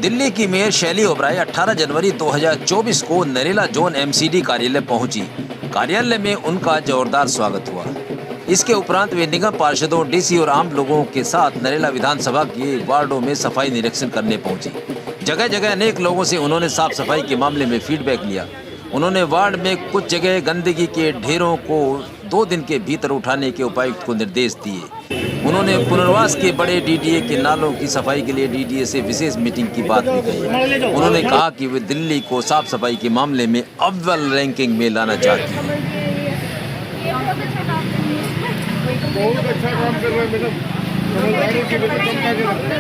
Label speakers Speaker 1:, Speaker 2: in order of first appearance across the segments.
Speaker 1: दिल्ली की मेयर शैली ओबराय 18 जनवरी 2024 को नरेला जोन एमसीडी कार्यालय पहुंची। कार्यालय में उनका जोरदार स्वागत हुआ। इसके उपरांत वे निगम पार्षदों, डीसी और आम लोगों के साथ नरेला विधानसभा के वार्डों में सफाई निरीक्षण करने पहुंची। जगह जगह अनेक लोगों से उन्होंने साफ सफाई के मामले में फीडबैक लिया। उन्होंने वार्ड में कुछ जगह गंदगी के ढेरों को 2 दिन के भीतर उठाने के उपायुक्त को निर्देश दिए। उन्होंने पुनर्वास के बड़े डीडीए के नालों की सफाई के लिए डीडीए से विशेष मीटिंग की बात भी कही। उन्होंने कहा कि वे दिल्ली को साफ सफाई के मामले में अव्वल रैंकिंग में लाना चाहती हैं।
Speaker 2: बहुत अच्छा काम कर रहा है मैडम, समझदारों की वजह जनता के रखते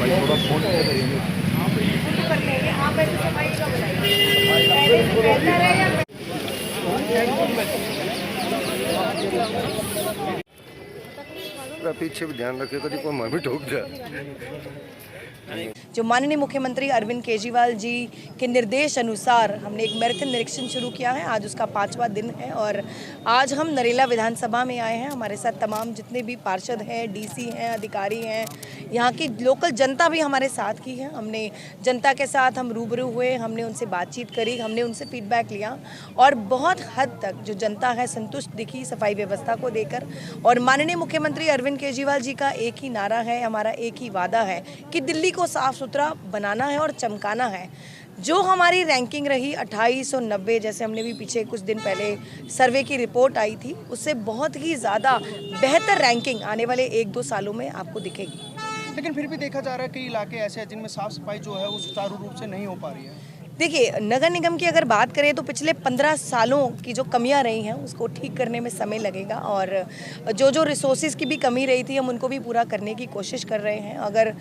Speaker 2: थोड़ा फोन
Speaker 3: कर लेंगे। आप ऐसे सफाई का बताइए, पहले से बेहतर है या
Speaker 2: पीछे भी ध्यान रखे, कभी कोई मां भी ठोक जाए।
Speaker 3: जो माननीय मुख्यमंत्री अरविंद केजरीवाल जी के निर्देश अनुसार हमने एक मैराथन निरीक्षण शुरू किया है। आज उसका 5वां दिन है और आज हम नरेला विधानसभा में आए हैं। हमारे साथ तमाम जितने भी पार्षद हैं, डीसी हैं, अधिकारी हैं, यहाँ की लोकल जनता भी हमारे साथ की है। हमने जनता के साथ हम रूबरू हुए, हमने उनसे बातचीत करी, हमने उनसे फीडबैक लिया और बहुत हद तक जो जनता है संतुष्ट दिखी सफाई व्यवस्था को देकर। और माननीय मुख्यमंत्री अरविंद केजरीवाल जी का एक ही नारा है, हमारा एक ही वादा है कि दिल्ली को साफ सुथरा बनाना है और चमकाना है। जो हमारी रैंकिंग रही 2890, जैसे हमने भी पीछे कुछ दिन पहले सर्वे की रिपोर्ट आई थी, उससे बहुत ही ज़्यादा बेहतर रैंकिंग आने वाले 1-2 सालों में आपको दिखेगी।
Speaker 4: लेकिन फिर भी देखा जा रहा है कि इलाके ऐसे हैं जिनमें साफ सफाई जो है वो सुचारू रूप से नहीं हो पा रही है।
Speaker 3: देखिए, नगर निगम की अगर बात करें तो पिछले 15 सालों की जो कमियां रही हैं उसको ठीक करने में समय लगेगा और जो रिसोर्सेज की भी कमी रही थी हम उनको भी पूरा करने की कोशिश कर रहे हैं। अगर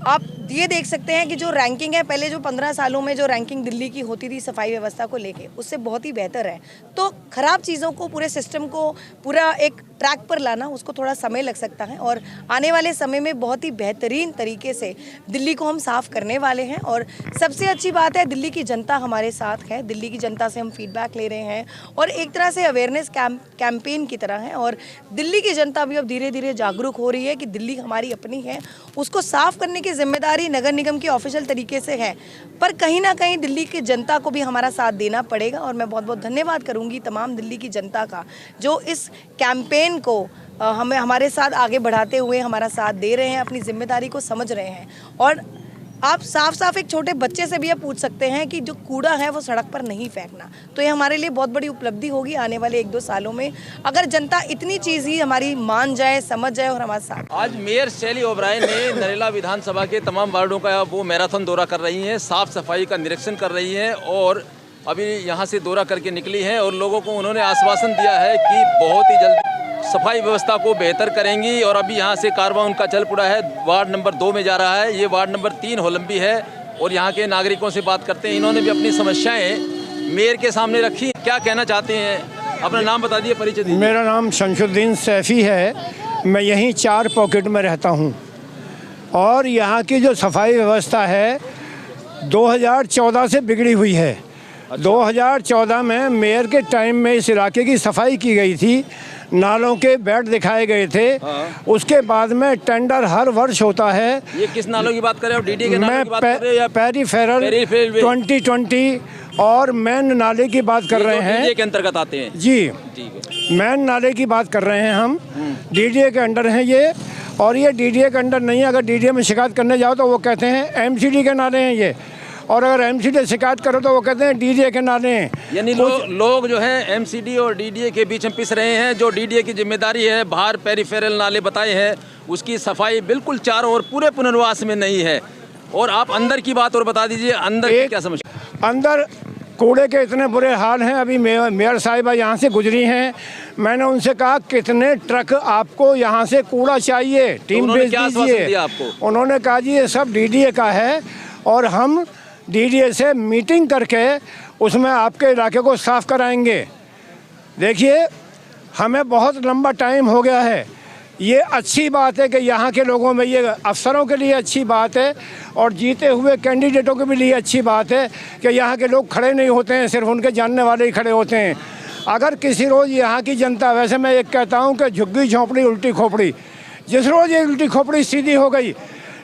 Speaker 3: आप ये देख सकते हैं कि जो रैंकिंग है, पहले जो 15 सालों में जो रैंकिंग दिल्ली की होती थी सफाई व्यवस्था को लेके, उससे बहुत ही बेहतर है। तो खराब चीज़ों को, पूरे सिस्टम को पूरा एक ट्रैक पर लाना, उसको थोड़ा समय लग सकता है और आने वाले समय में बहुत ही बेहतरीन तरीके से दिल्ली को हम साफ़ करने वाले हैं। और सबसे अच्छी बात है, दिल्ली की जनता हमारे साथ है। दिल्ली की जनता से हम फीडबैक ले रहे हैं और एक तरह से अवेयरनेस कैंपेन की तरह है और दिल्ली की जनता भी अब धीरे धीरे जागरूक हो रही है कि दिल्ली हमारी अपनी है, उसको साफ़ करने की जिम्मेदारी नगर निगम की ऑफिशियल तरीके से है, पर कहीं ना कहीं दिल्ली की जनता को भी हमारा साथ देना पड़ेगा। और मैं बहुत बहुत धन्यवाद करूंगी तमाम दिल्ली की जनता का जो इस कैंपेन को हमें हमारे साथ आगे बढ़ाते हुए हमारा साथ दे रहे हैं, अपनी जिम्मेदारी को समझ रहे हैं। और आप साफ साफ एक छोटे बच्चे से भी ये पूछ सकते हैं कि जो कूड़ा है वो सड़क पर नहीं फेंकना। तो ये हमारे लिए बहुत बड़ी उपलब्धि होगी आने वाले 1-2 सालों में, अगर जनता इतनी चीज़ ही हमारी मान जाए, समझ जाए और हमारे साथ।
Speaker 1: आज मेयर शैली ओबराय ने नरेला विधानसभा के तमाम वार्डों का वो मैराथन दौरा कर रही हैं, साफ सफाई का निरीक्षण कर रही हैं और अभी यहाँ से दौरा करके निकली हैं और लोगों को उन्होंने आश्वासन दिया है कि बहुत ही जल्द सफाई व्यवस्था को बेहतर करेंगी। और अभी यहाँ से कारवां उनका चल पड़ा है, वार्ड नंबर 2 में जा रहा है। ये वार्ड नंबर 3 होलंबी है और यहाँ के नागरिकों से बात करते हैं। इन्होंने भी अपनी समस्याएं मेयर के सामने रखी। क्या कहना चाहते हैं? अपना नाम बता दिए, परिचय दीजिए।
Speaker 5: मेरा नाम शमशुद्दीन सैफ़ी है, मैं यहीं 4 पॉकेट में रहता हूँ और यहाँ की जो सफाई व्यवस्था है 2014 से बिगड़ी हुई है। 2014 में मेयर के टाइम में इस इलाके की सफाई की गई थी, नालों के बेड दिखाए गए थे। उसके बाद में टेंडर हर वर्ष होता है।
Speaker 1: ये किस नालों की बात कर रहे हो? डीडी के नालों की बात कर रहे हो या
Speaker 5: पेरीफेरल 2020 और मेन नाले की बात कर रहे हैं?
Speaker 1: डीडीए के अंतर्गत आते हैं
Speaker 5: जी,
Speaker 1: ठीक है।
Speaker 5: मेन नाले की बात कर रहे हैं हम, डीडीए के अंडर हैं ये। और ये डीडीए के अंडर नहीं है। अगर डीडीए में शिकायत करने जाओ तो वो कहते हैं एमसीडी के नाले हैं ये, और अगर एमसीडी शिकायत करो तो वो कहते हैं डीडीए के नाले हैं।
Speaker 1: यानी लोग जो है एमसीडी और डीडीए के बीच में पिस रहे हैं। जो डीडीए की जिम्मेदारी है, बाहर पेरीफेरल नाले बताए हैं, उसकी सफाई बिल्कुल चारों ओर पूरे पुनर्वास में नहीं है। और आप अंदर की बात और बता दीजिए, अंदर की क्या समस्या?
Speaker 5: अंदर कूड़े के इतने बुरे हाल हैं। अभी मेयर साहिबा यहाँ से गुजरी हैं, मैंने उनसे कहा कितने ट्रक आपको यहाँ से कूड़ा चाहिए, टीम भेज दीजिए। उन्होंने कहा जी ये सब डीडीए का है और हम डीडीए से मीटिंग करके उसमें आपके इलाके को साफ कराएंगे। देखिए हमें बहुत लंबा टाइम हो गया है। ये अच्छी बात है कि यहाँ के लोगों में, ये अफसरों के लिए अच्छी बात है और जीते हुए कैंडिडेटों के भी लिए अच्छी बात है कि यहाँ के लोग खड़े नहीं होते हैं, सिर्फ उनके जानने वाले ही खड़े होते हैं। अगर किसी रोज़ यहाँ की जनता, वैसे मैं एक कहता हूँ कि झुग्गी झोंपड़ी उल्टी खोपड़ी, जिस रोज़ ये उल्टी खोपड़ी सीधी हो गई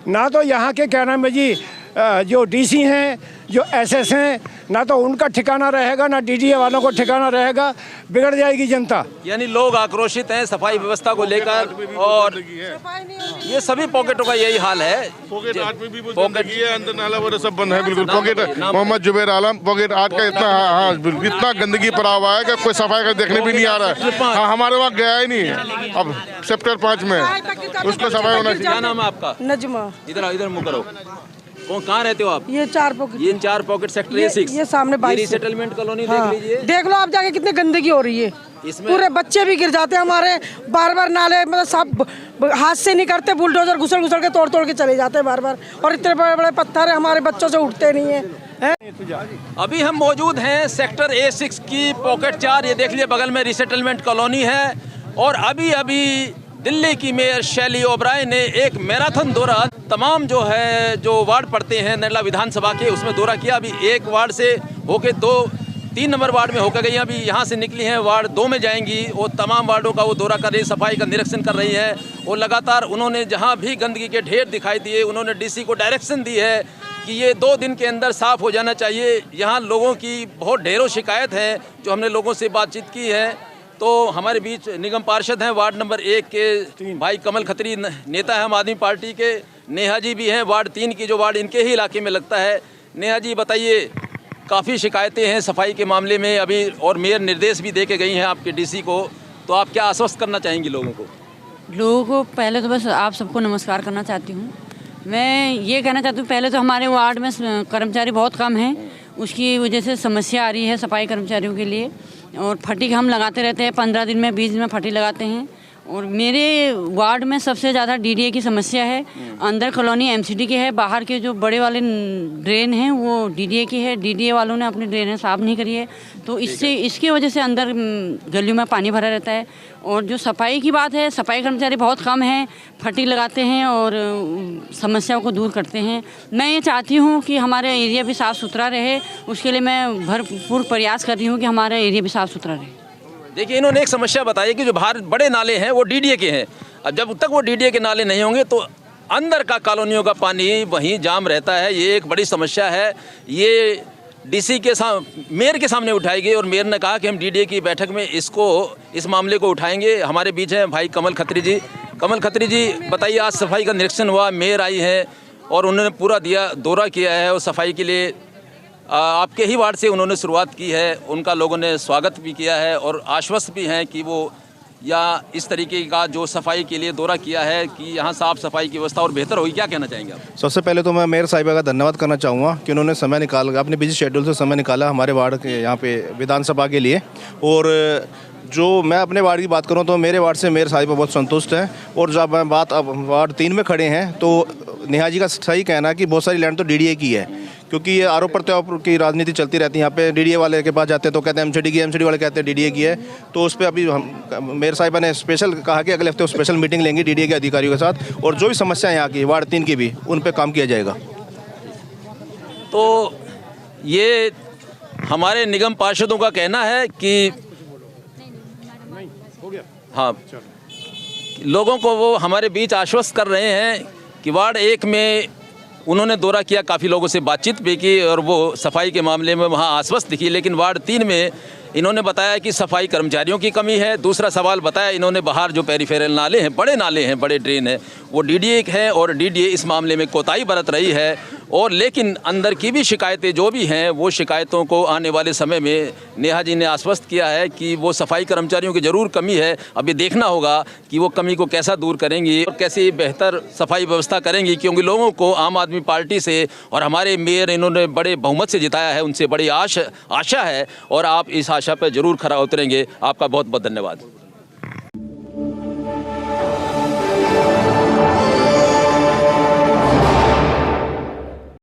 Speaker 5: ना, तो यहाँ के क्या नाम है जी, जो डीसी हैं, जो एसएस हैं, ना तो उनका ठिकाना रहेगा, ना डीडीए वालों को ठिकाना रहेगा, बिगड़ जाएगी जनता।
Speaker 1: यानी लोग आक्रोशित हैं सफाई व्यवस्था को लेकर, और ये सभी पॉकेटों का यही हाल है।
Speaker 2: पॉकेट आर्ट में भी पॉकेट है, अंदर नाला वगैरह सब बंद है बिल्कुल। पॉकेट मोहम्मद जुबैर आलम, पॉकेट आर्ट का इतना, हाँ बिल्कुल, इतना गंदगी पड़ा हुआ है कि कोई सफाई का देखने भी नहीं आ रहा है। हाँ, हमारे वहाँ गया ही नहीं है। अब सेक्टर 5 में उसको सफाई होना चाहिए।
Speaker 1: क्या नाम है आपका?
Speaker 6: नजमा।
Speaker 1: इधर मुँह करो। कहाँ रहते हो आप?
Speaker 6: ये 4 पॉकेट,
Speaker 1: ये 4 पॉकेट सेक्टर A6,
Speaker 6: ये सामने 22
Speaker 1: रीसेटलमेंट कॉलोनी।
Speaker 6: हाँ,
Speaker 1: देख लीजिए,
Speaker 6: देख लो आप जाके कितनी गंदगी हो रही है।
Speaker 1: इसमें
Speaker 6: पूरे बच्चे भी गिर जाते हैं हमारे, बार नाले, मतलब सब हाथ से नहीं करते, बुलडोजर घुसल के तोड़ के चले जाते हैं बार। और इतने बड़े पत्थर है, हमारे बच्चों से उठते नहीं है।
Speaker 1: अभी हम मौजूद हैं सेक्टर A6 की पॉकेट 4। ये देख लीजिए, बगल में रीसेटलमेंट कॉलोनी है। और अभी दिल्ली की मेयर शैली ओबराय ने एक मैराथन दौरा तमाम जो वार्ड पड़ते हैं नरेला विधानसभा के, उसमें दौरा किया। अभी एक वार्ड से होके 3 नंबर वार्ड में होकर गई, अभी यहाँ से निकली हैं, वार्ड 2 में जाएंगी। वो तमाम वार्डों का वो दौरा कर रही है, सफाई का निरीक्षण कर रही है। और लगातार उन्होंने जहाँ भी गंदगी के ढेर दिखाई दिए, उन्होंने डीसी को डायरेक्शन दी है कि ये 2 दिन के अंदर साफ़ हो जाना चाहिए। यहाँ लोगों की बहुत ढेरों शिकायत है, जो हमने लोगों से बातचीत की है। तो हमारे बीच निगम पार्षद हैं वार्ड नंबर 1 के भाई कमल खत्री, नेता है आम आदमी पार्टी के। नेहा जी भी हैं वार्ड 3 की, जो वार्ड इनके ही इलाके में लगता है। नेहा जी बताइए, काफ़ी शिकायतें हैं सफाई के मामले में अभी, और मेयर निर्देश भी दे के गई हैं आपके डीसी को, तो आप क्या आश्वस्त करना चाहेंगी लोगों को?
Speaker 7: लोगों को पहले तो बस आप सबको नमस्कार करना चाहती हूँ। मैं ये कहना चाहती हूँ, पहले तो हमारे वार्ड में कर्मचारी बहुत कम हैं, उसकी वजह से समस्या आ रही है सफाई कर्मचारियों के लिए। और फटी हम लगाते रहते हैं, 15 दिन में 20 दिन में फटी लगाते हैं। और मेरे वार्ड में सबसे ज़्यादा डीडीए की समस्या है। अंदर कॉलोनी एमसीडी की है, बाहर के जो बड़े वाले ड्रेन हैं वो डीडीए की है। डीडीए वालों ने अपनी ड्रेनें साफ़ नहीं करी है, तो इसकी वजह से अंदर गलियों में पानी भरा रहता है। और जो सफाई की बात है, सफाई कर्मचारी बहुत कम हैं, फटी लगाते हैं और समस्याओं को दूर करते हैं। मैं ये चाहती हूँ कि हमारा एरिया भी साफ़ सुथरा रहे, उसके लिए मैं भरपूर प्रयास कर रही हूँ कि हमारा एरिया भी साफ़ सुथरा रहे।
Speaker 1: देखिए, इन्होंने एक समस्या बताई कि जो बाहर बड़े नाले हैं वो डीडीए के हैं। अब जब तक वो डीडीए के नाले नहीं होंगे तो अंदर का कॉलोनियों का पानी वहीं जाम रहता है। ये एक बड़ी समस्या है। ये डीसी के मेयर के सामने उठाई गई और मेयर ने कहा कि हम डीडीए की बैठक में इस मामले को उठाएंगे। हमारे बीच हैं भाई कमल खत्री जी। कमल खत्री जी बताइए, आज सफाई का निरीक्षण हुआ, मेयर आई है और उन्होंने पूरा दौरा किया है और सफाई के लिए आपके ही वार्ड से उन्होंने शुरुआत की है। उनका लोगों ने स्वागत भी किया है और आश्वस्त भी हैं कि वो या इस तरीके का जो सफाई के लिए दौरा किया है कि यहाँ साफ़ सफाई की व्यवस्था और बेहतर होगी। क्या कहना चाहेंगे आप?
Speaker 8: सबसे पहले तो मैं मेयर साहिबा का धन्यवाद करना चाहूँगा कि उन्होंने समय निकाल, अपने बिजी शेड्यूल से समय निकाला हमारे वार्ड के यहाँ पे विधानसभा के लिए। और जो मैं अपने वार्ड की बात करूँ तो मेरे वार्ड से मेयर साहिबा बहुत संतुष्ट हैं। और जब मैं बात अब वार्ड 3 में खड़े हैं तो नेहा जी का सही कहना है कि बहुत सारी लैंड तो डीडीए की है, क्योंकि ये आरोप प्रत्यारोप की राजनीति चलती रहती है। यहाँ पे डीडीए वाले के पास जाते हैं तो कहते हैं एमसीडी की, एमसीडी वाले कहते हैं डीडीए की है। तो उस पर अभी हम मेयर साहिबा ने स्पेशल कहा कि अगले हफ्ते स्पेशल मीटिंग लेंगे डीडीए के अधिकारियों के साथ, और जो भी समस्या है यहाँ की वार्ड 3 की भी, उन पर काम किया जाएगा।
Speaker 1: तो ये हमारे निगम पार्षदों का कहना है कि हाँ, लोगों को वो हमारे बीच आश्वस्त कर रहे हैं कि वार्ड 1 में उन्होंने दौरा किया, काफ़ी लोगों से बातचीत भी की और वो सफाई के मामले में वहाँ आश्वस्त दिखी। लेकिन वार्ड 3 में इन्होंने बताया कि सफाई कर्मचारियों की कमी है। दूसरा सवाल बताया इन्होंने, बाहर जो पेरिफेरल नाले हैं, बड़े ड्रेन हैं, वो डीडीए हैं और डीडीए इस मामले में कोताही बरत रही है। और लेकिन अंदर की भी शिकायतें जो भी हैं, वो शिकायतों को आने वाले समय में नेहा जी ने आश्वस्त किया है कि वो सफाई कर्मचारियों की ज़रूर कमी है। अभी देखना होगा कि वो कमी को कैसा दूर करेंगी और कैसे बेहतर सफाई व्यवस्था करेंगी, क्योंकि लोगों को आम आदमी पार्टी से और हमारे मेयर इन्होंने बड़े बहुमत से जिताया है, उनसे बड़ी आशा है और आप इस आशा पर ज़रूर खरा उतरेंगे। आपका बहुत बहुत धन्यवाद।